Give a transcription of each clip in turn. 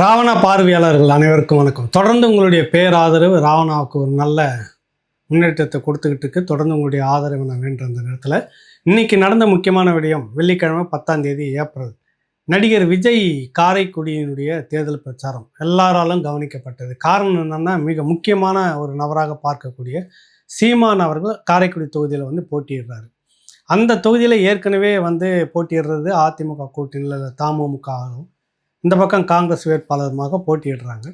ராவணா பார்வையாளர்கள் அனைவருக்கும் வணக்கம். தொடர்ந்து உங்களுடைய பேராதரவு ராவணாவுக்கு ஒரு நல்ல முன்னேற்றத்தை கொடுத்துக்கிட்டு இருக்கு. தொடர்ந்து உங்களுடைய ஆதரவை நான் வேண்ட அந்த நேரத்தில் இன்னைக்கு நடந்த முக்கியமான விடயம் வெள்ளிக்கிழமை 10ஆம் தேதி ஏப்ரல் நடிகர் விஜய் காரைக்குடியினுடைய தேர்தல் பிரச்சாரம் எல்லாராலும் கவனிக்கப்பட்டது. காரணம் என்னென்னா, மிக முக்கியமான ஒரு நபராக பார்க்கக்கூடிய சீமான் அவர்கள் காரைக்குடி தொகுதியில் வந்து போட்டியிடுறாரு. அந்த தொகுதியில் ஏற்கனவே வந்து போட்டியிடுறது அதிமுக கூட்டணியில் தமுமுகவும், இந்த பக்கம் காங்கிரஸ் வேட்பாளருமாக போட்டியிடுறாங்க.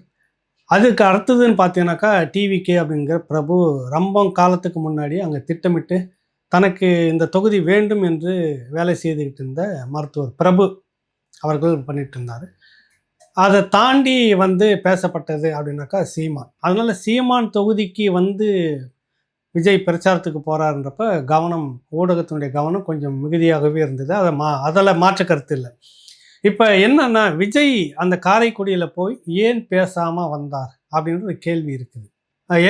அதுக்கு அடுத்ததுன்னு பார்த்தீங்கன்னாக்கா டிவிகே அப்படிங்கிற பிரபு ரொம்ப காலத்துக்கு முன்னாடி அங்கே திட்டமிட்டு தனக்கு இந்த தொகுதி வேண்டும் என்று வேலை செய்துக்கிட்டு இருந்த மருத்துவர் பிரபு அவர்கள் பண்ணிட்டு இருந்தார். அதை தாண்டி வந்து பேசப்பட்டது அப்படின்னாக்கா சீமான். அதனால் சீமான் தொகுதிக்கு வந்து விஜய் பிரச்சாரத்துக்கு போகிறாருன்றப்ப கவனம், ஊடகத்தினுடைய கவனம் கொஞ்சம் மிகுதியாகவே இருந்தது. அதில் மாற்று கருத்து இல்லை. இப்போ என்னன்னா, விஜய் அந்த காரைக்குடியில் போய் ஏன் பேசாமல் வந்தார் அப்படின்ற ஒரு கேள்வி இருக்குது.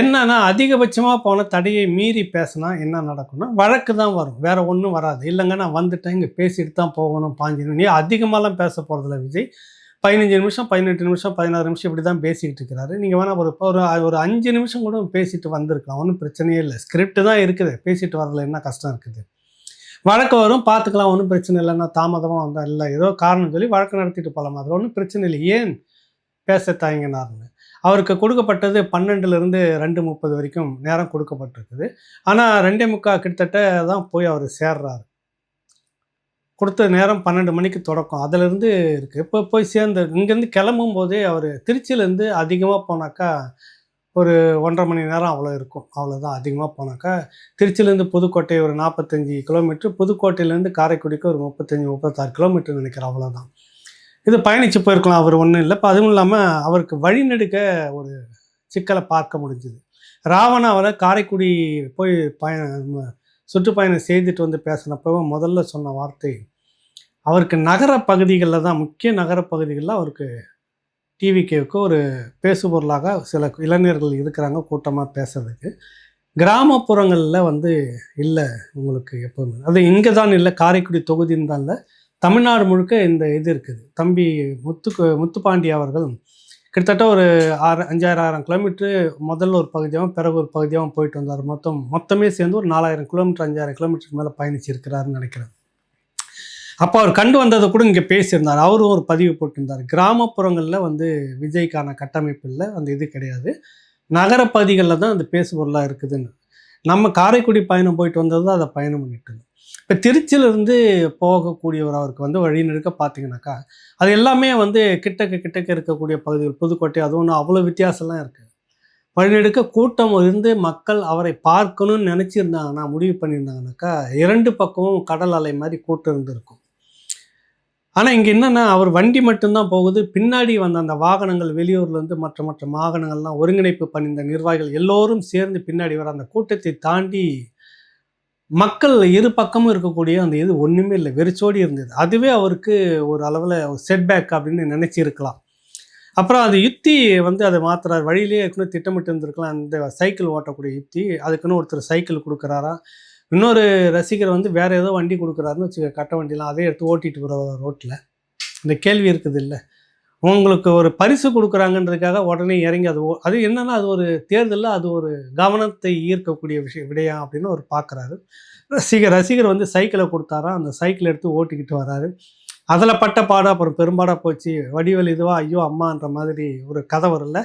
என்னன்னா, அதிகபட்சமாக போன தடையை மீறி பேசினா என்ன நடக்கும்னா வழக்கு தான் வரும், வேற ஒன்றும் வராது. இல்லைங்க நான் வந்துட்டேன், இங்கே பேசிட்டு தான் போகணும், 5 நிமிஷம் அதிகமாகலாம் பேச போகிறதில்ல விஜய். 15 நிமிஷம் 18 நிமிஷம் 16 நிமிஷம் இப்படி தான் பேசிக்கிட்டு இருக்கிறாரு. நீங்கள் வேணால் ஒரு 5 நிமிஷம் கூட பேசிட்டு வந்திருக்கலாம், ஒன்றும் பிரச்சனையே இல்லை. ஸ்கிரிப்ட் தான் இருக்குது, பேசிட்டு வரல என்ன கஷ்டம் இருக்குது. வழக்கு வரும், பார்த்துக்கலாம், ஒன்றும் பிரச்சனை இல்லைன்னா தாமதமாக வந்தால் இல்லை ஏதோ காரணம் சொல்லி வழக்கு நடத்திட்டு போகலாம், அதில் ஒன்றும் பிரச்சனை இல்லை. ஏன் பேச தயங்கினார்னு அவருக்கு கொடுக்கப்பட்டது 12லேருந்து 2:30 வரைக்கும் நேரம் கொடுக்கப்பட்டிருக்குது. ஆனால் 2:45 கிட்டத்தட்ட தான் போய் அவர் சேர்றாரு. கொடுத்த நேரம் 12 மணிக்கு தொடக்கம், அதிலிருந்து இருக்குது. இப்போ போய் சேர்ந்து இங்கேருந்து கிளம்பும் போதே அவர் திருச்சியிலேருந்து அதிகமாக போனாக்கா ஒரு 1.5 மணி நேரம் அவ்வளோ இருக்கும், அவ்வளோதான். அதிகமாக போனாக்கா திருச்சியிலேருந்து புதுக்கோட்டை ஒரு 45 கிலோமீட்டர், புதுக்கோட்டையிலேருந்து காரைக்குடிக்கு ஒரு 35-36 கிலோமீட்டர் நினைக்கிறேன், அவ்வளோதான். இது பயணித்து போயிருக்கலாம், அவர் ஒன்றும் இல்லை. இப்போ அதுவும் இல்லாமல் அவருக்கு வழிநெடுக்க ஒரு சிக்கலை பார்க்க முடிஞ்சுது. ராவணா அவரை காரைக்குடி போய் சுற்றுப்பயணம் செய்துட்டு வந்து பேசினப்போ முதல்ல சொன்ன வார்த்தை, அவருக்கு நகர பகுதிகளில் தான், முக்கிய நகர பகுதிகளில் அவருக்கு டிவிகேவுக்கு ஒரு பேசுபொருளாக சில இளைஞர்கள் இருக்கிறாங்க கூட்டமாக பேசுறதுக்கு. கிராமப்புறங்களில் வந்து இல்லை உங்களுக்கு எப்போவுமே, அது இங்கே தான் இல்லை, காரைக்குடி தொகுதின்னு தான் இல்லை, தமிழ்நாடு முழுக்க இந்த இது இருக்குது. தம்பி முத்துப்பாண்டி அவர்கள் கிட்டத்தட்ட ஒரு 5,000 கிலோமீட்ரு முதல்ல ஒரு பகுதியாகவும் பிறகு ஒரு பகுதியாகவும் போயிட்டு வந்தார். மொத்தமே சேர்ந்து ஒரு 4,000 கிலோமீட்டர் 5,000 கிலோமீட்டருக்கு மேலே பயணிச்சிருக்கிறாருன்னு நினைக்கிறேன். அப்போ அவர் கண்டு வந்ததை கூட இங்கே பேசியிருந்தார், அவரும் ஒரு பதிவு போட்டிருந்தார். கிராமப்புறங்களில் வந்து விஜய்க்கான கட்டமைப்பு இல்லை, அந்த இது கிடையாது, நகரப்பகுதிகளில் தான் அந்த பேசுபொருளாக இருக்குதுன்னு. நம்ம காரைக்குடி பயணம் போயிட்டு வந்தது தான் அதை பயணம் பண்ணிட்டு. இப்போ திருச்சியிலிருந்து போகக்கூடியவர் அவருக்கு வந்து வழிநெடுக்க பார்த்தீங்கன்னாக்கா அது எல்லாமே வந்து கிட்டக்க இருக்கக்கூடிய பகுதிகள், புதுக்கோட்டை, அது ஒன்றும் அவ்வளோ வித்தியாசம்லாம் இருக்குது. வழிநெடுக்க கூட்டம் இருந்து மக்கள் அவரை பார்க்கணும்னு நினச்சிருந்தாங்கன்னா, முடிவு பண்ணியிருந்தாங்கனாக்கா 2 பக்கமும் கடல் அலை மாதிரி கூட்டம் இருந்திருக்கும். ஆனால் இங்கே என்னென்னா, அவர் வண்டி மட்டும்தான் போகுது, பின்னாடி வந்த அந்த வாகனங்கள் வெளியூர்லேருந்து மற்ற வாகனங்கள்லாம் ஒருங்கிணைப்பு பண்ணியிருந்த நிர்வாகிகள் எல்லோரும் சேர்ந்து பின்னாடி வர அந்த கூட்டத்தை தாண்டி மக்கள் இரு பக்கமும் இருக்கக்கூடிய அந்த இது ஒன்றுமே இல்லை, வெறிச்சோடி இருந்தது. அதுவே அவருக்கு ஒரு அளவில் ஒரு செட்பேக் அப்படின்னு நினச்சிருக்கலாம். அப்புறம் அது யுத்தி வந்து அதை மாற்றுறாரு. வழியிலேயே ஏற்கனவே திட்டமிட்டு இருந்திருக்கலாம், இந்த சைக்கிள் ஓட்டக்கூடிய யுத்தி, அதுக்குன்னு ஒருத்தர் சைக்கிள் கொடுக்குறாரா, இன்னொரு ரசிகர் வந்து வேறு ஏதோ வண்டி கொடுக்குறாருன்னு வச்சுக்க, கட்ட வண்டிலாம் அதே எடுத்து ஓட்டிகிட்டு போகிற ரோட்டில். இந்த கேள்வி இருக்குது இல்லை, உங்களுக்கு ஒரு பரிசு கொடுக்குறாங்கன்றதுக்காக உடனே இறங்கி அது என்னென்னா, அது ஒரு தேர்தலில் அது ஒரு கவனத்தை ஈர்க்கக்கூடிய விடயம் அப்படின்னு அவர் பார்க்குறாரு. ரசிகர் வந்து சைக்கிளை கொடுத்தாரா, அந்த சைக்கிளை எடுத்து ஓட்டிக்கிட்டு வராரு. அதில் பட்ட பாடம் அப்புறம் பெரும்பாடாக போச்சு. வடிவேல் இதுவா ஐயோ அம்மான்ற மாதிரி ஒரு கதை வரல,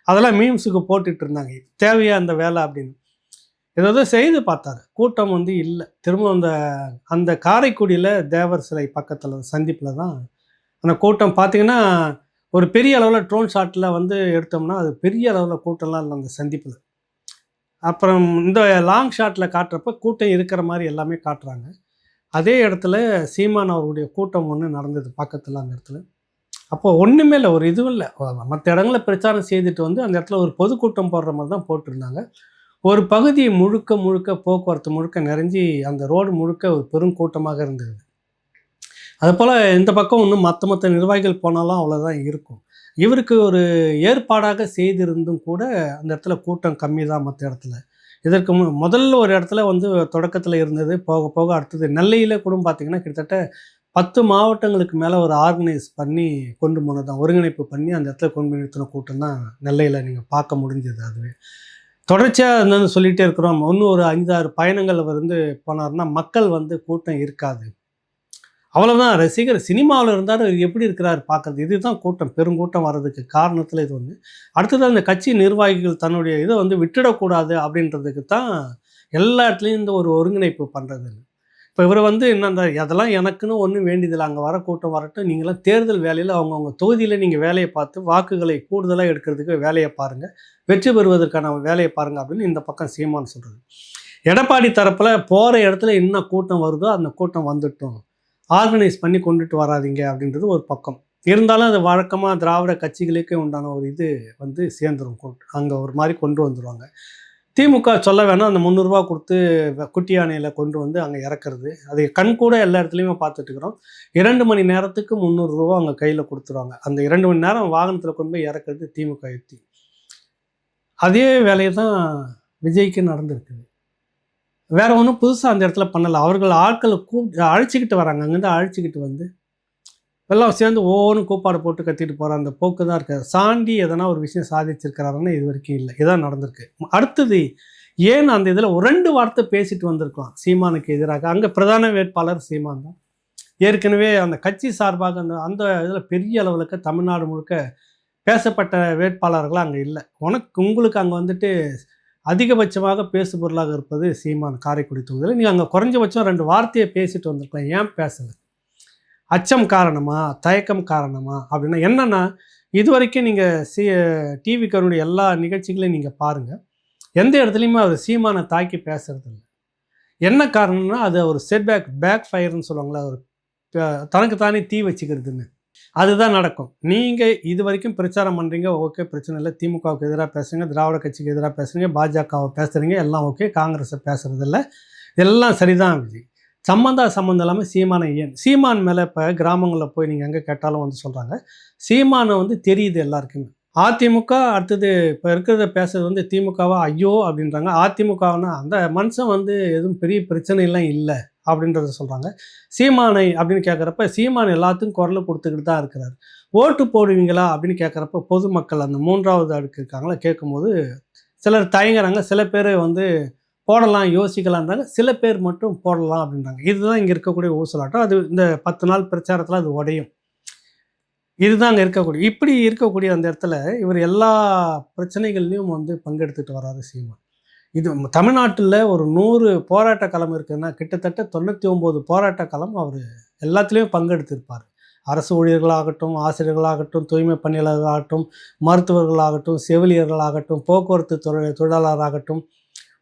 அதெல்லாம் மீம்ஸுக்கு போட்டுட்டு இருந்தாங்க, தேவையா அந்த வேலை அப்படின்னு. ஏதோ செய்து பார்த்தாரு, கூட்டம் வந்து இல்லை. திரும்ப அந்த காரைக்குடியில் தேவர் சிலை பக்கத்தில் சந்திப்பில் தான் அந்த கூட்டம் பார்த்தீங்கன்னா, ஒரு பெரிய அளவில் ட்ரோன் ஷாட்டில் வந்து எடுத்தோம்னா அது பெரிய அளவில் கூட்டம்லாம் இல்லை அந்த சந்திப்பில். அப்புறம் இந்த லாங் ஷாட்டில் காட்டுறப்ப கூட்டம் இருக்கிற மாதிரி எல்லாமே காட்டுறாங்க. அதே இடத்துல சீமான் அவருடைய கூட்டம் ஒன்று நடந்தது பக்கத்தில் அந்த இடத்துல. அப்போ ஒன்றுமே இல்லை, ஒரு இதுவும் இல்லை. மற்ற இடங்களில் பிரச்சாரம் செய்துட்டு வந்து அந்த இடத்துல ஒரு பொதுக்கூட்டம் போடுற மாதிரி தான் போட்டிருந்தாங்க. ஒரு பகுதி முழுக்க போக்குவரத்து முழுக்க நிறைஞ்சி அந்த ரோடு முழுக்க ஒரு பெரும் கூட்டமாக இருந்தது. அதுபோல் இந்த பக்கம் இன்னும் மற்ற நிர்வாகிகள் போனாலும் அவ்வளோதான் இருக்கும். இவருக்கு ஒரு ஏற்பாடாக செய்திருந்தும் கூட அந்த இடத்துல கூட்டம் கம்மி தான் மற்ற இடத்துல. இதற்கு முதல்ல ஒரு இடத்துல வந்து தொடக்கத்தில் இருந்தது, போக அடுத்தது நெல்லையில் கூட பார்த்திங்கன்னா கிட்டத்தட்ட 10 மாவட்டங்களுக்கு மேலே ஒரு ஆர்கனைஸ் பண்ணி கொண்டு போனதான், ஒருங்கிணைப்பு பண்ணி அந்த இடத்துல கொண்டு போய் நிறுத்தின கூட்டம் தான் நெல்லையில் நீங்கள் பார்க்க முடிஞ்சது. அதுவே தொடர்ச்சியாக என்னன்னு சொல்லிகிட்டே இருக்கிறோம். இன்னும் ஒரு 5-6 பயணங்கள் வந்து போனார்னா மக்கள் வந்து கூட்டம் இருக்காது. அவ்வளோதான். ரசிகர் சினிமாவில் இருந்தார், எப்படி இருக்கிறார் பார்க்குறது. இதுதான் கூட்டம், பெருங்கூட்டம் வர்றதுக்கு காரணத்தில் இது ஒன்று. அடுத்தது அந்த கட்சி நிர்வாகிகள் தன்னுடைய இதை வந்து விட்டுடக்கூடாது அப்படின்றதுக்கு தான் எல்லா இடத்துலையும் இந்த ஒரு ஒருங்கிணைப்பு பண்ணுறது. இப்போ இவர் வந்து என்னென்ன அதெல்லாம் எனக்குன்னு ஒன்றும் வேண்டியதில்லை, அங்கே வர கூட்டம் வரட்டும், நீங்களாம் தேர்தல் வேலையில் அவங்கவுங்க தொகுதியில் நீங்கள் வேலையை பார்த்து வாக்குகளை கூடுதலாக எடுக்கிறதுக்கு வேலையை பாருங்கள், வெற்றி பெறுவதற்கான வேலையை பாருங்கள் அப்படின்னு இந்த பக்கம் சீமான் சொல்கிறது. எடப்பாடி தரப்பில் போகிற இடத்துல என்ன கூட்டம் வருதோ அந்த கூட்டம் வந்துட்டோம், ஆர்கனைஸ் பண்ணி கொண்டுட்டு வராதிங்க அப்படின்றது ஒரு பக்கம். இருந்தாலும் அது வழக்கமாக திராவிட கட்சிகளுக்கே உண்டான ஒரு இது வந்து சேர்ந்துடும், அங்கே ஒரு மாதிரி கொண்டு வந்துடுவாங்க. திமுக சொல்ல வேணாம், அந்த 300 ரூபா கொடுத்து குட்டி யானையில் கொண்டு வந்து அங்கே இறக்குறது, அது கண் கூட எல்லா இடத்துலையுமே பார்த்துட்டு இருக்கிறோம். 2 மணி நேரத்துக்கு 300 ரூபா அவங்க கையில் கொடுத்துருவாங்க. அந்த 2 மணி நேரம் வாகனத்தில் கொண்டு போய் இறக்குறது திமுக யுக்தி. அதே வேலையை தான் விஜய்க்கு நடந்திருக்குது. வேற ஒன்றும் புதுசாக அந்த இடத்துல பண்ணலை. அவர்கள் ஆட்களை அழைச்சிக்கிட்டு வராங்க, அங்கேருந்து அழைச்சிக்கிட்டு வந்து எல்லாம் சேர்ந்து ஒவ்வொன்றும் கூப்பாடு போட்டு கத்திட்டு போகிற அந்த போக்கு தான் இருக்குது. சாண்டி எதனா ஒரு விஷயம் சாதிச்சிருக்கிறாருன்னு இது வரைக்கும் இல்லை. இதான் நடந்திருக்கு. அடுத்தது ஏன் அந்த இதில் 2 வார்த்தை பேசிட்டு வந்திருக்கலாம் சீமானுக்கு எதிராக. அங்கே பிரதான வேட்பாளர் சீமான் தான். ஏற்கனவே அந்த கட்சி சார்பாக அந்த இதில் பெரிய அளவுக்கு தமிழ்நாடு முழுக்க பேசப்பட்ட வேட்பாளர்கள் அங்கே இல்லை. உங்களுக்கு அங்கே வந்துட்டு அதிகபட்சமாக பேசு பொருளாக இருப்பது சீமான் காரைக்குடி தொகுதியில். நீங்கள் அங்கே குறைஞ்சபட்சம் 2 வார்த்தையை பேசிட்டு வந்திருக்கலாம். ஏன் பேசலை? அச்சம் காரணமா, தயக்கம் காரணமா அப்படின்னா என்னென்னா, இது வரைக்கும் நீங்கள் டிவிக்காரனுடைய எல்லா நிகழ்ச்சிகளையும் நீங்கள் பாருங்கள், எந்த இடத்துலையுமே அவர் சீமானை தாக்கி பேசுறது இல்லை. என்ன காரணம்னா, அது ஒரு பேக் ஃபயர்னு சொல்லுவாங்களா, ஒரு தனக்கு தானே தீ வச்சுக்கிறதுன்னு, அதுதான் நடக்கும். நீங்கள் இது வரைக்கும் பிரச்சாரம் பண்ணுறீங்க, ஓகே, பிரச்சனை இல்லை. திமுகவுக்கு எதிராக பேசுகிறீங்க, திராவிட கட்சிக்கு எதிராக பேசுகிறீங்க, பாஜகவை பேசுகிறீங்க, எல்லாம் ஓகே. காங்கிரஸை பேசுகிறதில்ல, எல்லாம் சரிதான். விஜய் சம்மந்தம் இல்லாமல் சீமானை ஏன் சீமான் மேலே இப்போ கிராமங்களில் போய் நீங்கள் எங்கே கேட்டாலும் வந்து சொல்கிறாங்க, சீமானை வந்து தெரியுது எல்லாருக்குமே. அதிமுக அடுத்தது இப்போ இருக்கிறத பேசுறது வந்து திமுகவா ஐயோ அப்படின்றாங்க. அதிமுகனா அந்த மனுஷன் வந்து எதுவும் பெரிய பிரச்சனைலாம் இல்லை அப்படின்றத சொல்கிறாங்க. சீமானை அப்படின்னு கேட்குறப்ப சீமான் எல்லாத்துக்கும் குரல் கொடுத்துக்கிட்டு தான் இருக்கிறார். ஓட்டு போடுவீங்களா அப்படின்னு கேட்குறப்ப பொதுமக்கள் அந்த 3வது அடுக்கு இருக்காங்களா கேட்கும்போது சிலர் தயங்குறாங்க, சில பேர் வந்து போடலாம் யோசிக்கலான்றாங்க, சில பேர் மட்டும் போடலாம் அப்படின்றாங்க. இதுதான் இங்கே இருக்கக்கூடிய ஊசலாட்டம். அது இந்த 10 நாள் பிரச்சாரத்தில் அது உடையும். இதுதான் அங்கே இப்படி இருக்கக்கூடிய அந்த இடத்துல இவர் எல்லா பிரச்சனைகள்லையும் வந்து பங்கெடுத்துட்டு வராரு சீமான். இது தமிழ்நாட்டில் ஒரு 100 போராட்ட களம் இருக்குதுன்னா கிட்டத்தட்ட 99 போராட்ட களம் அவர் எல்லாத்துலேயும் பங்கெடுத்திருப்பார். அரசு ஊழியர்களாகட்டும், ஆசிரியர்களாகட்டும், தூய்மை பணியாளர்களாகட்டும், மருத்துவர்களாகட்டும், செவிலியர்களாகட்டும், போக்குவரத்து தொழிலாளராகட்டும்,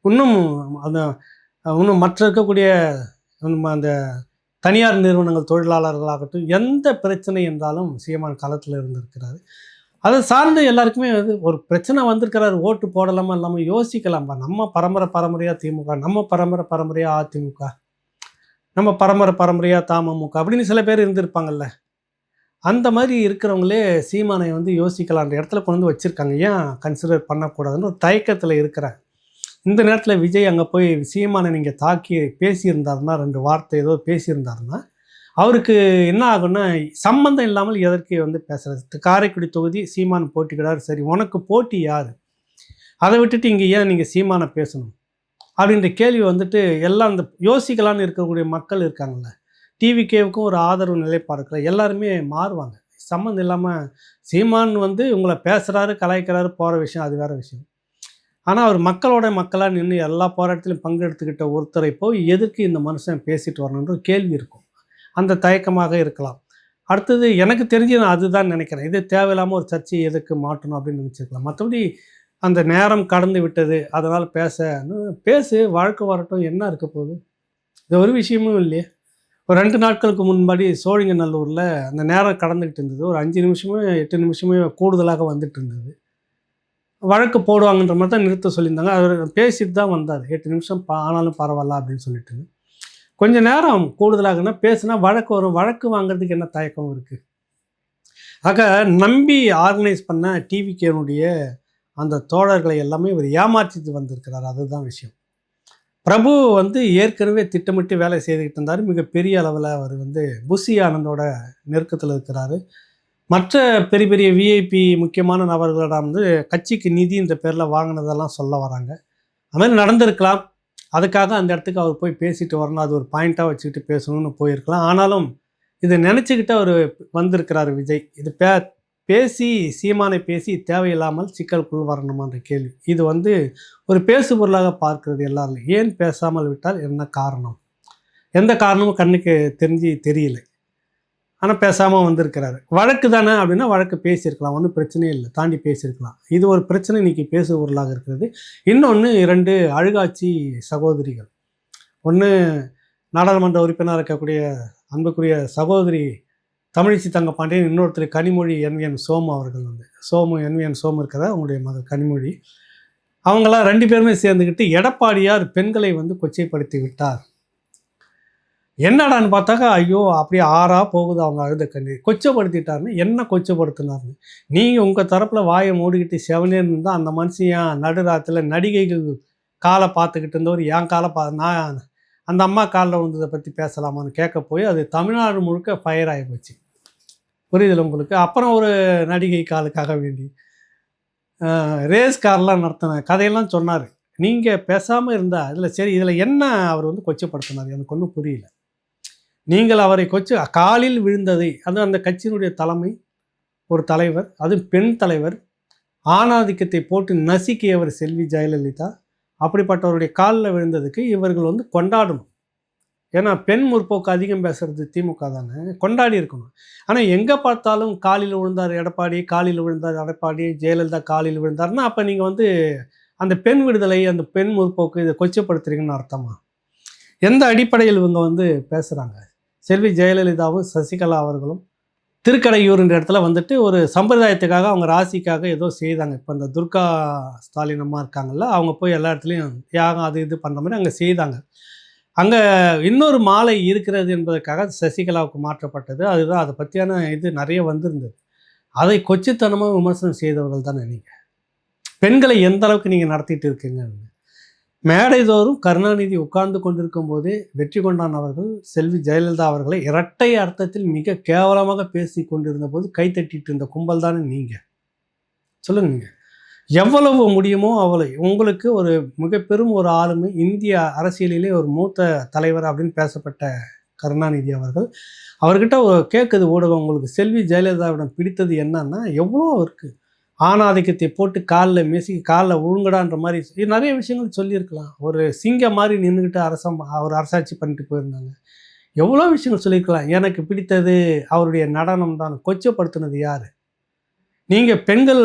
இன்னும் மற்ற இருக்கக்கூடிய அந்த தனியார் நிறுவனங்கள் தொழிலாளர்களாகட்டும், எந்த பிரச்சனை என்றாலும் சீமான் களத்தில் இருந்திருக்கிறாரு. அதை சார்ந்து எல்லாருக்குமே ஒரு பிரச்சனை வந்திருக்கிறாரு, ஓட்டு போடலாமா இல்லாமல் யோசிக்கலாம்பா. நம்ம பரம்பரையாக திமுக, நம்ம பரம்பரையாக அதிமுக, நம்ம பரம்பரையாக தமுக அப்படின்னு சில பேர் இருந்திருப்பாங்கல்ல. அந்த மாதிரி இருக்கிறவங்களே சீமானை வந்து யோசிக்கலான்ற இடத்துல கொண்டு வந்து வச்சுருக்காங்க. ஏன் கன்சிடர் பண்ணக்கூடாதுன்னு ஒரு தயக்கத்தில் இருக்கிறேன். இந்த நேரத்தில் விஜய் அங்கே போய் சீமானை நீங்கள் தாக்கி பேசியிருந்தாருன்னா, 2 வார்த்தை ஏதோ பேசியிருந்தாருன்னா, அவருக்கு என்ன ஆகுன்னா, சம்மந்தம் இல்லாமல் எதற்கு வந்து பேசுகிறது. காரைக்குடி தொகுதி சீமான் போட்டிக்கிறார், சரி உனக்கு போட்டி யார், அதை விட்டுட்டு இங்கே ஏன் நீங்கள் சீமானை பேசணும் அப்படின்ற கேள்வி வந்துட்டு எல்லாம் அந்த யோசிக்கலான்னு இருக்கக்கூடிய மக்கள் இருக்காங்கள்ல, டிவிகேவுக்கும் ஒரு ஆதரவு நிலைப்பாடு இருக்கிற எல்லாருமே மாறுவாங்க. சம்மந்தம் இல்லாமல் சீமான் வந்து உங்களை பேசுகிறாரு, கலாய்க்கிறாரு, போகிற விஷயம் அது வேறு விஷயம். ஆனால் அவர் மக்களாக நின்று எல்லா போராட்டத்திலையும் பங்கெடுத்துக்கிட்ட ஒருத்தரை போய் எதுக்கு இந்த மனுஷன் பேசிட்டு வரணுன்ற கேள்வி இருக்கும். அந்த தயக்கமாக இருக்கலாம். அடுத்தது எனக்கு தெரிஞ்சு நான் அதுதான் நினைக்கிறேன். இது தேவையில்லாமல் ஒரு சர்ச்சையை எதுக்கு மாட்டணும் அப்படின்னு நினச்சிருக்கலாம். மற்றபடி அந்த நேரம் கடந்து விட்டது, அதனால் பேசு, வாழ்க்கை வரட்டும், என்ன இருக்க போகுது, இது ஒரு விஷயமும் இல்லையே. ஒரு 2 நாட்களுக்கு முன்னாடி சோழிங்கநல்லூரில் அந்த நேரம் கடந்துக்கிட்டு இருந்தது, ஒரு 5 நிமிஷமே 8 நிமிஷமே கூடுதலாக வந்துட்டு இருந்தது. வழக்கு போடுவாங்கன்ற மாதிரி தான் நிறுத்த சொல்லியிருந்தாங்க. அவர் பேசிட்டு தான் வந்தார், 8 நிமிஷம் ஆனாலும் பரவாயில்ல அப்படின்னு சொல்லிட்டு. கொஞ்சம் நேரம் கூடுதலாகனா பேசுனா வழக்கு வரும். வழக்கு வாங்குறதுக்கு என்ன தயக்கம் இருக்குது? ஆக நம்பி ஆர்கனைஸ் பண்ண டிவிகேனுடைய அந்த தோழர்களை எல்லாமே இவர் ஏமாற்றிட்டு வந்திருக்கிறார். அதுதான் விஷயம். பிரபு வந்து ஏற்கனவே திட்டமிட்டு வேலை செய்துக்கிட்டு இருந்தார். மிகப்பெரிய அளவில் அவர் வந்து புஷி ஆனந்தோட நெருக்கத்தில் இருக்கிறாரு. மற்ற பெரிய பெரிய விஐபி முக்கியமான நபர்களிடம் வந்து கட்சிக்கு நிதின்ற பேரில் வாங்கினதெல்லாம் சொல்ல வராங்க. அது மாதிரி நடந்திருக்கலாம். அதுக்காக அந்த இடத்துக்கு அவர் போய் பேசிட்டு வரணும். அது ஒரு பாயிண்ட்டாக வச்சுக்கிட்டு பேசணும்னு போயிருக்கலாம். ஆனாலும் இதை நினச்சிக்கிட்டு அவர் வந்திருக்கிறார் விஜய். இது பேசி சீமானை பேசி தேவையில்லாமல் சிக்கலுக்குள் வரணுமான்ற கேள்வி. இது வந்து ஒரு பேசு பொருளாக பார்க்கிறது எல்லாரும். ஏன் பேசாமல் விட்டால் என்ன காரணம்? எந்த காரணமும் கண்ணுக்கு தெரியல. ஆனால் பேசாமல் வந்திருக்கிறாரு. வழக்கு தானே அப்படின்னா வழக்கு பேசியிருக்கலாம், ஒன்றும் பிரச்சனையே இல்லை, தாண்டி பேசியிருக்கலாம். இது ஒரு பிரச்சனை இன்றைக்கி பேசு பொருளாக இருக்கிறது. இன்னொன்று 2 அழுகாட்சி சகோதரிகள். ஒன்று நாடாளுமன்ற உறுப்பினராக இருக்கக்கூடிய அன்புக்குரிய சகோதரி தமிழிசை தங்கப்பாண்டியன், இன்னொருத்தர் கனிமொழி என்விஎன் சோமு அவர்கள் வந்து என்விஎன் சோமு இருக்கிறதா அவங்களுடைய மகள் கனிமொழி. அவங்களாம் 2 பேருமே சேர்ந்துக்கிட்டு எடப்பாடியார் பெண்களை வந்து கொச்சைப்படுத்தி விட்டார். என்னடான்னு பார்த்தாக்கா, ஐயோ அப்படியே ஆறாக போகுது அவங்க அழுத கண்ணீர். கொச்சப்படுத்திட்டாருன்னு என்ன கொச்சப்படுத்தினார்னு. நீங்கள் உங்கள் தரப்பில் வாயை மூடிக்கிட்டு செவனே இருந்தால் அந்த மனுஷன் நடுராத்தில் நடிகைகள் காலை பார்த்துக்கிட்டு இருந்தவர் என் காலை நான் அந்த அம்மா காலில் வந்ததை பற்றி பேசலாமான்னு கேட்க போய் அது தமிழ்நாடு முழுக்க ஃபயர் ஆகி போச்சு. புரியுதில்ல உங்களுக்கு? அப்புறம் ஒரு நடிகை காலுக்காக வேண்டி ரேஸ் கார்லாம் நடத்தின கதையெல்லாம் சொன்னார். நீங்கள் பேசாமல் இருந்தால் இதில் சரி, இதில் என்ன அவர் வந்து கொச்சப்படுத்தினார் எனக்கு ஒன்றும் புரியல. நீங்கள் அவரை காலில் விழுந்ததை அந்த கட்சியினுடைய தலைமை, ஒரு தலைவர், அதுவும் பெண் தலைவர், ஆணாதிக்கத்தை போட்டு நசுக்கியவர் செல்வி ஜெயலலிதா. அப்படிப்பட்டவருடைய காலில் விழுந்ததுக்கு இவர்கள் வந்து கொண்டாடணும். ஏன்னா பெண் முற்போக்கு அதிகம் பேசுகிறது திமுக தானே, கொண்டாடி இருக்கணும். ஆனால் எங்கே பார்த்தாலும் காலில் விழுந்தார் எடப்பாடி, காலில் விழுந்தார் எடப்பாடி, ஜெயலலிதா காலில் விழுந்தார்னா அப்போ நீங்கள் வந்து அந்த பெண் விடுதலை, அந்த பெண் முற்போக்கு இதை கொச்சப்படுத்துறீங்கன்னு அர்த்தமா? எந்த அடிப்படையில் இவங்க வந்து பேசுகிறாங்க? செல்வி ஜெயலலிதாவும் சசிகலா அவர்களும் திருக்கடையூர்ன்ற இடத்துல வந்துட்டு ஒரு சம்பிரதாயத்துக்காக அவங்க ராசிக்காக ஏதோ செய்தாங்க. இப்போ இந்த துர்கா ஸ்டாலின் அம்மா இருக்காங்கல்ல, அவங்க போய் எல்லா இடத்துலையும் யாகம் அது இது பண்ணுற மாதிரி அங்கே செய்தாங்க. அங்கே இன்னொரு மாலை இருக்கிறது என்பதற்காக சசிகலாவுக்கு மாற்றப்பட்டது. அதுதான் அதை பற்றியான இது நிறைய வந்திருந்தது. அதை கொச்சித்தனமாக விமர்சனம் செய்தவர்கள் தானே நீங்கள். பெண்களை எந்த அளவுக்கு நீங்கள் நடத்திட்டு இருக்கீங்க? மேடைதோறும் கருணாநிதி உட்கார்ந்து கொண்டிருக்கும் போதே வெற்றி கொண்டான் அவர்கள் செல்வி ஜெயலலிதா அவர்களை இரட்டை அர்த்தத்தில் மிக கேவலமாக பேசி கொண்டிருந்த போது கைத்தட்டிட்டு இருந்த கும்பல் தானே நீங்கள். சொல்லுங்க, நீங்கள் எவ்வளவு முடியுமோ அவ்வளவு. உங்களுக்கு ஒரு மிக பெரும் ஒரு ஆளுமை, இந்திய அரசியலிலே ஒரு மூத்த தலைவர் அப்படின்னு பேசப்பட்ட கருணாநிதி அவர்கள், அவர்கிட்ட கேட்குது ஊடகம், உங்களுக்கு செல்வி ஜெயலலிதாவிடம் பிடித்தது என்னன்னா எவ்வளோ இருக்குது, ஆணாதிக்கத்தை போட்டு காலில் மேசி காலில் உழுங்கடான்ற மாதிரி நிறைய விஷயங்கள் சொல்லியிருக்கலாம். ஒரு சிங்கம் மாதிரி நின்றுக்கிட்டு அவர் அரசாட்சி பண்ணிட்டு போயிருந்தாங்க. எவ்வளோ விஷயங்கள் சொல்லியிருக்கலாம். எனக்கு பிடித்தது அவருடைய நடனம் தான். கொச்சப்படுத்தினது யார்? நீங்கள் பெண்கள்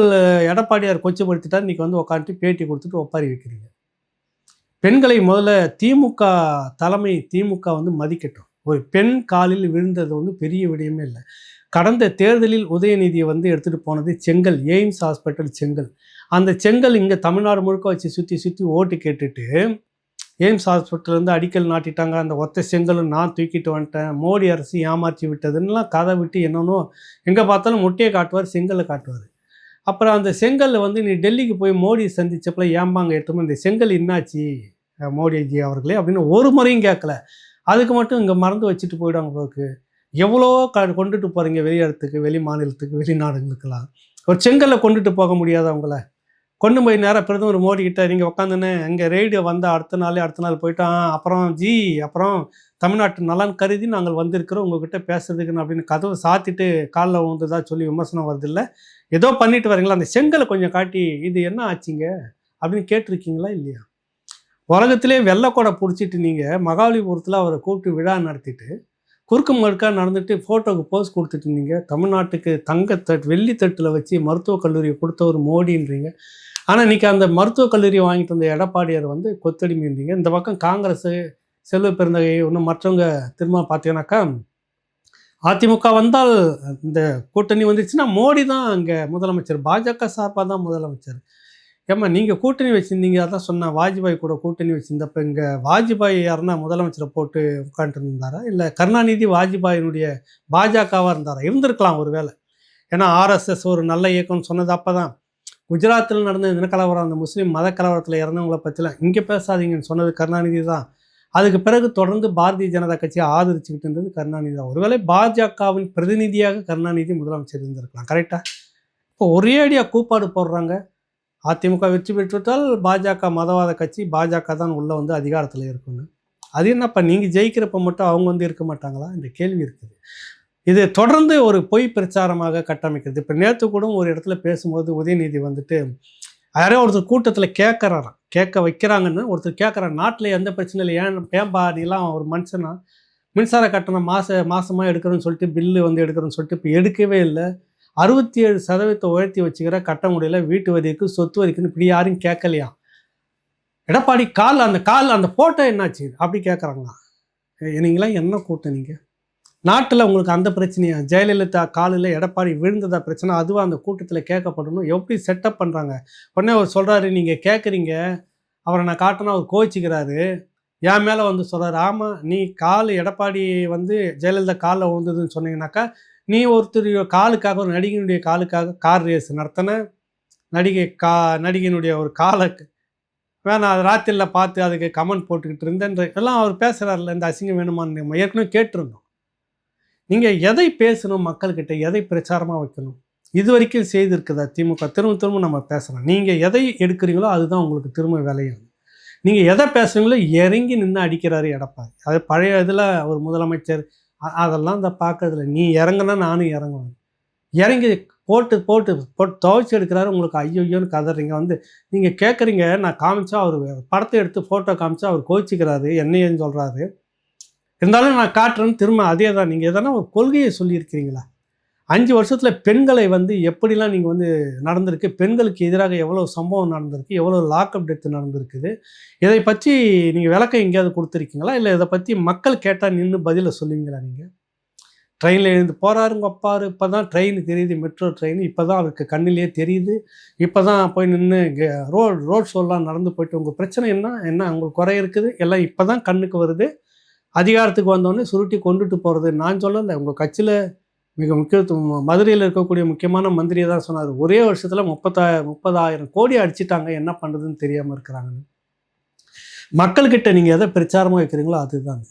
எடப்பாடியார் கொச்சப்படுத்திட்டா இன்றைக்கி வந்து உட்காந்துட்டு பேட்டி கொடுத்துட்டு ஒப்பாரி வைக்கிறீங்க. பெண்களை முதல்ல திமுக வந்து மதிக்கட்டும். ஒரு பெண் காலில் விழுந்தது வந்து பெரிய விடயமே இல்லை. கடந்த தேர்தலில் உதயநிதியை வந்து எடுத்துகிட்டு போனது செங்கல், எய்ம்ஸ் ஹாஸ்பிட்டல் செங்கல். அந்த செங்கல் இங்கே தமிழ்நாடு முழுக்க வச்சு சுற்றி ஓட்டு கேட்டுட்டு எய்ம்ஸ் ஹாஸ்பிட்டல்லேருந்து அடிக்கல் நாட்டிட்டாங்க. அந்த ஒத்த செங்கலும் நான் தூக்கிட்டு வந்துட்டேன், மோடி அரசு ஏமாற்றி விட்டதுன்னெலாம் கதை விட்டு என்னென்னோ எங்கே பார்த்தாலும் முட்டையை காட்டுவார், செங்கலை காட்டுவார். அப்புறம் அந்த செங்கலில் வந்து நீ டெல்லிக்கு போய் மோடி சந்திச்சப்பல ஏம்பாங்க எடுத்துமோ இந்த செங்கல் என்னாச்சு மோடிஜி அவர்களே அப்படின்னு ஒரு முறையும் கேட்கல. அதுக்கு மட்டும் இங்கே மறந்து வச்சுட்டு போயிடுவாங்க போக்கு. எவ்வளோ கொண்டுட்டு போகிறீங்க வெளி இடத்துக்கு, வெளி மாநிலத்துக்கு, வெளிநாடுகளுக்கெல்லாம். ஒரு செங்கல்ல கொண்டுட்டு போக முடியாது அவங்கள. கொண்டு போய் நேராக பிரதமர் மோடி கிட்ட நீங்கள் உட்காந்துன்னு இங்கே ரெய்டு வந்தால் அடுத்த நாள் போயிட்டான், அப்புறம் தமிழ்நாட்டு நலன் கருதி நாங்கள் வந்திருக்கிறோம் உங்ககிட்ட பேசுறதுக்குன்னு அப்படின்னு கதவை சாத்திட்டு காலில் விழுந்ததா சொல்லி விமர்சனம் வருதில்ல. ஏதோ பண்ணிட்டு வரீங்களா, அந்த செங்கலை கொஞ்சம் காட்டி இது என்ன ஆச்சுங்க அப்படின்னு கேட்டிருக்கீங்களா இல்லையா? உலகத்திலே வெள்ளைக்கொடை பிடிச்சிட்டு நீங்கள் மகாபலிபுரத்தில் அவரை கூப்பிட்டு விழா நடத்திட்டு குறுக்கு மறுக்காக நடந்துட்டு ஃபோட்டோவுக்கு போஸ் கொடுத்துட்டு இருந்தீங்க. தமிழ்நாட்டுக்கு வெள்ளித்தட்டில் வச்சு மருத்துவக் கல்லூரியை கொடுத்தவர் மோடின்றீங்க. ஆனால் இன்றைக்கி அந்த மருத்துவக் கல்லூரியை வாங்கிட்டு வந்த எடப்பாடியார் வந்து கொத்தடிமை இருந்தீங்க. இந்த பக்கம் காங்கிரஸ், செல்வ பெருந்தகை, இன்னும் மற்றவங்க திரும்ப பார்த்தீங்கன்னாக்கா அதிமுக வந்தால் இந்த கூட்டணி வந்துச்சுன்னா மோடி தான் அங்கே முதலமைச்சர், பாஜக சார்பாக தான் முதலமைச்சர். ஏம்மா நீங்கள் கூட்டணி வச்சுருந்தீங்க, அதான் சொன்னேன் வாஜ்பாய் கூட கூட்டணி வச்சுருந்தப்போ இங்கே வாஜ்பாய் யாருன்னா முதலமைச்சரை போட்டு உட்காந்துட்டு இருந்தாரா, இல்லை கருணாநிதி வாஜ்பாயினுடைய பாஜகவாக இருந்தாரா? இருந்திருக்கலாம் ஒரு வேளை. ஏன்னா ஆர்எஸ்எஸ் ஒரு நல்ல இயக்கம்னு சொன்னது அப்போ தான். குஜராத்தில் நடந்த இனக்கலவரம், அந்த முஸ்லீம் மத கலவரத்தில் இறந்தவங்கள பற்றிலாம் இங்கே பேசாதீங்கன்னு சொன்னது கருணாநிதி தான். அதுக்கு பிறகு தொடர்ந்து பாரதிய ஜனதா கட்சியை ஆதரிச்சுக்கிட்டு இருந்தது கருணாநிதி தான். ஒருவேளை பாஜகவின் பிரதிநிதியாக கருணாநிதி முதலமைச்சர் இருந்திருக்கலாம். கரெக்டாக இப்போ ஒரே அடியாக கூப்பாடு போடுறாங்க. அதிமுக வெற்றி பெற்றுவிட்டால் பாஜக மதவாத கட்சி, பாஜக தான் உள்ளே வந்து அதிகாரத்தில் இருக்குன்னு. அது என்னப்பா நீங்கள் ஜெயிக்கிறப்ப மட்டும் அவங்க வந்து இருக்க மாட்டாங்களா என்ற கேள்வி இருக்குது. இது தொடர்ந்து ஒரு பொய் பிரச்சாரமாக கட்டமைக்கிறது. இப்போ நேற்று கூட ஒரு இடத்துல பேசும்போது உதயநிதி வந்துட்டு யாரோ ஒருத்தர் கூட்டத்தில் கேட்குறாராம், கேட்க வைக்கிறாங்கன்னு ஒருத்தர் கேட்குறாரு, நாட்டில் எந்த பிரச்சனையும் இல்லை, ஏன்பா நீலாம் ஒரு மனுஷனா மின்சார கட்டணம் மாதமாக எடுக்கிறோன்னு சொல்லிட்டு பில்லு வந்து எடுக்கிறோன்னு சொல்லிட்டு இப்போ எடுக்கவே இல்லை, 67% உயர்த்தி வச்சுக்கிற கட்ட முடியல, வீட்டு வரிக்கு சொத்து வரிக்குன்னு இப்படி யாரும் கேட்கலையா? எடப்பாடி அந்த ஃபோட்டோ என்னாச்சு அப்படி கேட்குறாங்களா? நீங்களாம் என்ன கூட்டம்? நீங்கள் நாட்டில் உங்களுக்கு அந்த பிரச்சனையா? ஜெயலலிதா காலில் எடப்பாடி விழுந்ததா பிரச்சனை? அதுவும் அந்த கூட்டத்தில் கேட்கப்படணும். எப்படி செட்டப் பண்ணுறாங்க? உடனே அவர் சொல்கிறாரு, நீங்கள் கேட்குறீங்க, அவரை நான் காட்டினா அவர் கோச்சிக்கிறாரு, என் மேலே வந்து சொல்கிறாரு. ஆமாம், நீ எடப்பாடி வந்து ஜெயலலிதா காலில் விழுந்ததுன்னு சொன்னீங்கன்னாக்கா, நீ ஒருத்தர் காலுக்காக, ஒரு நடிகையினுடைய காலுக்காக கார் ரேஸ் நடத்தின, நடிகையினுடைய ஒரு காலை வேணாம் அது ராத்திரியில் பார்த்து அதுக்கு கமெண்ட் போட்டுக்கிட்டு இருந்தேன்ற எல்லாம் அவர் பேசுகிறார்ல. இந்த அசிங்கம் வேணுமான்னு ஏற்கனவே கேட்டிருந்தோம். நீங்கள் எதை பேசணும், மக்கள்கிட்ட எதை பிரச்சாரமாக வைக்கணும், இது வரைக்கும் செய்திருக்குதா திமுக? திரும்ப நம்ம பேசுகிறோம். நீங்கள் எதை எடுக்கிறீங்களோ அதுதான் உங்களுக்கு திரும்ப வேலையாகும். நீங்கள் எதை பேசுகிறீங்களோ இறங்கி நின்று அடிக்கிறாரு எடப்பாடி. அது பழைய இதில் ஒரு முதலமைச்சர் அதெல்லாம் இந்த பார்க்கறதில்ல. நீ இறங்குனா நானும் இறங்குவேன். இறங்கி போட்டு துவைச்சி எடுக்கிறாரு. உங்களுக்கு ஐயோன்னு கதறீங்க. வந்து நீங்கள் கேட்குறீங்க, நான் காமிச்சா அவர் படத்தை எடுத்து ஃபோட்டோ காமிச்சா அவர் கோச்சிக்கிறாரு, என்னையன்னு சொல்கிறாரு. இருந்தாலும் நான் காட்டுறேன்னு திரும்ப அதே தான். நீங்கள் எதனா ஒரு கொள்கையை சொல்லியிருக்கிறீங்களா? 5 வருஷத்தில் பெண்களை வந்து எப்படிலாம் நீங்கள் வந்து நடந்திருக்கு, பெண்களுக்கு எதிராக எவ்வளோ சம்பவம் நடந்திருக்கு, எவ்வளோ லாக்அப் டெத்து நடந்திருக்குது, இதை பற்றி நீங்கள் விளக்கம் எங்கேயாவது கொடுத்துருக்கீங்களா? இல்லை இதை பற்றி மக்கள் கேட்டால் நின்று பதிலை சொல்லுவீங்களா? நீங்கள் ட்ரெயினில் எழுந்து போகிறாருங்க அப்பாரு, இப்போ தான் ட்ரெயின் தெரியுது, மெட்ரோ ட்ரெயின் இப்போ தான் அவருக்கு கண்ணிலே தெரியுது, இப்போ தான் போய் நின்று ரோட் ஷோலாம் நடந்து போயிட்டு உங்கள் பிரச்சனை என்ன உங்களுக்கு குறை இருக்குது, எல்லாம் இப்போ தான் கண்ணுக்கு வருது. அதிகாரத்துக்கு வந்தோடனே சுருட்டி கொண்டுட்டு போகிறது நான் சொல்லலை. உங்கள் கட்சியில் மிக முக்கியத்துவம் மதுரையில் இருக்கக்கூடிய முக்கியமான மந்திரியை தான் சொன்னார், ஒரே வருஷத்தில் 30,000 கோடி அடிச்சிட்டாங்க, என்ன பண்ணுறதுன்னு தெரியாமல் இருக்கிறாங்கன்னு. மக்கள்கிட்ட நீங்கள் எதை பிரச்சாரமாக வைக்கிறீங்களோ அதுதான்.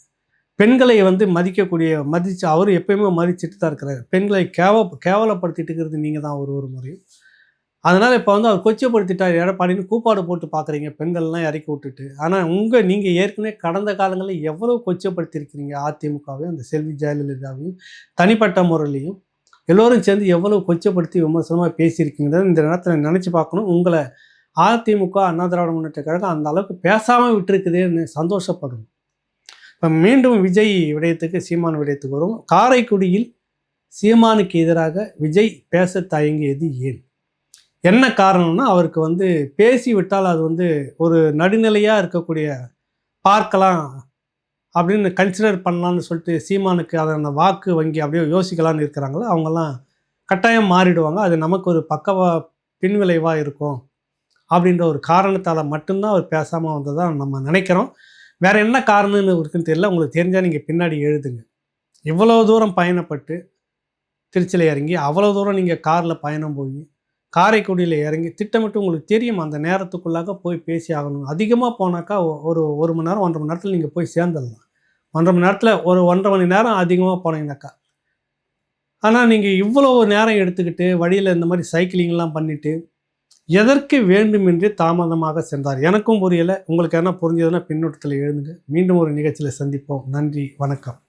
பெண்களை வந்து மதித்து அவர் எப்பயுமே மதிச்சுட்டு தான் இருக்கிறார். பெண்களை கேவலப்படுத்திட்டு இருக்கிறது நீங்கள் தான் ஒரு முறையும். அதனால் இப்போ வந்து அவர் கொச்சப்படுத்திட்டார் எடப்பாடின்னு கூப்பாடு போட்டு பார்க்குறீங்க, பெண்கள்லாம் இறக்கி விட்டுட்டு. ஆனால் நீங்கள் ஏற்கனவே கடந்த காலங்களில் எவ்வளோ கொச்சப்படுத்தியிருக்கிறீங்க அதிமுகவையும், அந்த செல்வி ஜெயலலிதாவையும், தனிப்பட்ட முறையிலையும் எல்லோரும் சேர்ந்து எவ்வளோ கொச்சப்படுத்தி விமர்சனமாக பேசியிருக்கீங்கிறத இந்த நேரத்தில் நினச்சி பார்க்கணும். உங்களை அதிமுக, அண்ணா திராவிட முன்னேற்ற கழகம் அந்த அளவுக்கு பேசாமல் விட்டுருக்குதுன்னு சந்தோஷப்படணும். இப்போ மீண்டும் விஜய் விடயத்துக்கு, சீமான் விடயத்துக்கு வரும். காரைக்குடியில் சீமானுக்கு எதிராக விஜய் பேச தயங்கியது ஏன்? என்ன காரணம்னா, அவருக்கு வந்து பேசி விட்டால் அது வந்து ஒரு நடுநிலையாக இருக்கக்கூடிய பார்க்கலாம் அப்படின்னு கன்சிடர் பண்ணலான்னு சொல்லிட்டு சீமானுக்கு அதை அந்த வாக்கு வங்கி அப்படியே யோசிக்கலான்னு இருக்கிறாங்களோ அவங்கெல்லாம் கட்டாயம் மாறிடுவாங்க. அது நமக்கு ஒரு பின்விளைவாக இருக்கும் அப்படின்ற ஒரு காரணத்தால் மட்டும்தான் அவர் பேசாமல் வந்ததாக நம்ம நினைக்கிறோம். வேறு என்ன காரணம்னு இருக்குன்னு தெரியல. உங்களுக்கு தெரிஞ்சால் நீங்கள் பின்னாடி எழுதுங்க. இவ்வளோ தூரம் பயணப்பட்டு திருச்சியில் இறங்கி, அவ்வளோ தூரம் நீங்கள் காரில் பயணம் போய் காரைக்குடியில் இறங்கி திட்டமிட்டு உங்களுக்கு தெரியும் அந்த நேரத்துக்குள்ளாக போய் பேசி ஆகணும். அதிகமாக போனாக்கா ஒரு மணி நேரம் 1.5 மணி நேரத்தில் நீங்கள் போய் சேர்ந்துடலாம். 1.5 மணி நேரத்தில் ஒரு 1.5 மணி நேரம் அதிகமாக போனீங்கன்னாக்கா. ஆனால் நீங்கள் இவ்வளோ நேரம் எடுத்துக்கிட்டு வழியில் இந்த மாதிரி சைக்கிளிங்லாம் பண்ணிவிட்டு எதற்கு வேண்டுமென்று தாமதமாக சென்றார்? எனக்கும் புரியலை. உங்களுக்கு என்ன புரிஞ்சதுன்னா பின்னோட்டத்தில் எழுதுங்க. மீண்டும் ஒரு நிகழ்ச்சியில் சந்திப்போம். நன்றி, வணக்கம்.